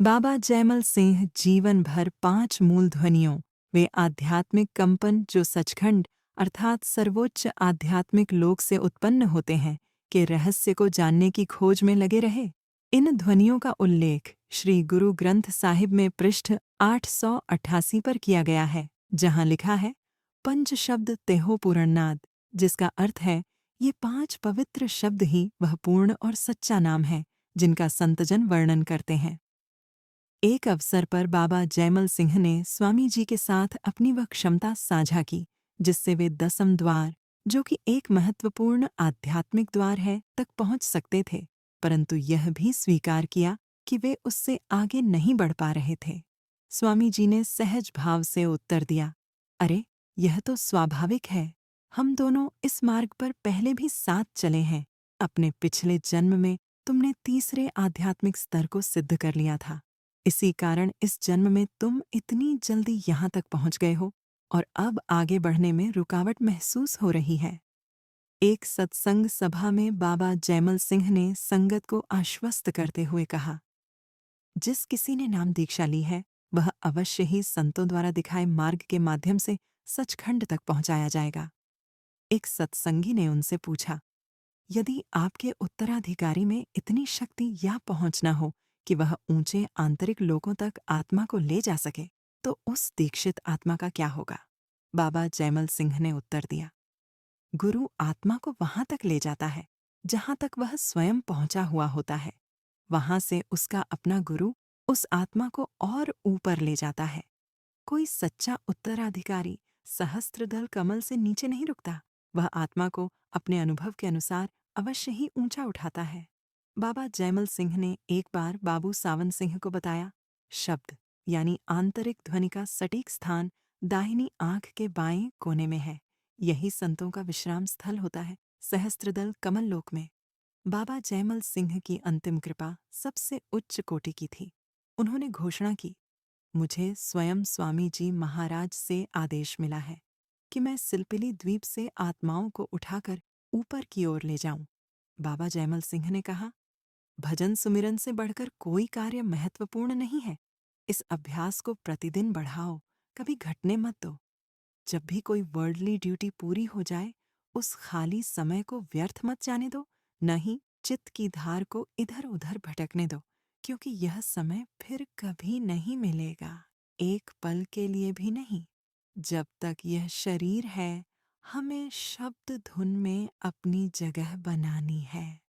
बाबा जयमल सिंह जीवन भर 5 मूल ध्वनियों वे आध्यात्मिक कंपन जो सचखंड अर्थात सर्वोच्च आध्यात्मिक लोक से उत्पन्न होते हैं के रहस्य को जानने की खोज में लगे रहे। इन ध्वनियों का उल्लेख श्री गुरु ग्रंथ साहिब में पृष्ठ 888 पर किया गया है, जहाँ लिखा है पंच शब्द तेहो पूर्णनाद, जिसका अर्थ है ये 5 पवित्र शब्द ही वह पूर्ण और सच्चा नाम है जिनका संतजन वर्णन करते हैं। एक अवसर पर बाबा जयमल सिंह ने स्वामी जी के साथ अपनी वह क्षमता साझा की जिससे वे 10वें द्वार, जो कि एक महत्वपूर्ण आध्यात्मिक द्वार है, तक पहुंच सकते थे, परंतु यह भी स्वीकार किया कि वे उससे आगे नहीं बढ़ पा रहे थे। स्वामी जी ने सहज भाव से उत्तर दिया, अरे यह तो स्वाभाविक है, हम दोनों इस मार्ग पर पहले भी साथ चले हैं। अपने पिछले जन्म में तुमने तीसरे आध्यात्मिक स्तर को सिद्ध कर लिया था, इसी कारण इस जन्म में तुम इतनी जल्दी यहाँ तक पहुँच गए हो और अब आगे बढ़ने में रुकावट महसूस हो रही है। एक सत्संग सभा में बाबा जयमल सिंह ने संगत को आश्वस्त करते हुए कहा, जिस किसी ने नाम दीक्षा ली है वह अवश्य ही संतों द्वारा दिखाए मार्ग के माध्यम से सचखंड तक पहुंचाया जाएगा। एक सत्संगी ने उनसे पूछा, यदि आपके उत्तराधिकारी में इतनी शक्ति या पहुंच न हो कि वह ऊंचे आंतरिक लोकों तक आत्मा को ले जा सके, तो उस दीक्षित आत्मा का क्या होगा? बाबा जयमल सिंह ने उत्तर दिया, गुरु आत्मा को वहां तक ले जाता है जहां तक वह स्वयं पहुंचा हुआ होता है। वहां से उसका अपना गुरु उस आत्मा को और ऊपर ले जाता है। कोई सच्चा उत्तराधिकारी सहस्त्रदल कमल से नीचे नहीं रुकता, वह आत्मा को अपने अनुभव के अनुसार अवश्य ही ऊंचा उठाता है। बाबा जयमल सिंह ने एक बार बाबू सावन सिंह को बताया, शब्द यानी आंतरिक ध्वनि का सटीक स्थान दाहिनी आंख के बाएं कोने में है। यही संतों का विश्राम स्थल होता है, सहस्त्रदल कमल लोक में। बाबा जयमल सिंह की अंतिम कृपा सबसे उच्च कोटि की थी। उन्होंने घोषणा की, मुझे स्वयं स्वामी जी महाराज से आदेश मिला है कि मैं सिलपिली द्वीप से आत्माओं को उठाकर ऊपर की ओर ले जाऊं। बाबा जयमल सिंह ने कहा, भजन सुमिरन से बढ़कर कोई कार्य महत्वपूर्ण नहीं है। इस अभ्यास को प्रतिदिन बढ़ाओ, कभी घटने मत दो। जब भी कोई वर्ल्डली ड्यूटी पूरी हो जाए, उस खाली समय को व्यर्थ मत जाने दो, न ही चित्त की धार को इधर उधर भटकने दो, क्योंकि यह समय फिर कभी नहीं मिलेगा, एक पल के लिए भी नहीं। जब तक यह शरीर है, हमें शब्द धुन में अपनी जगह बनानी है।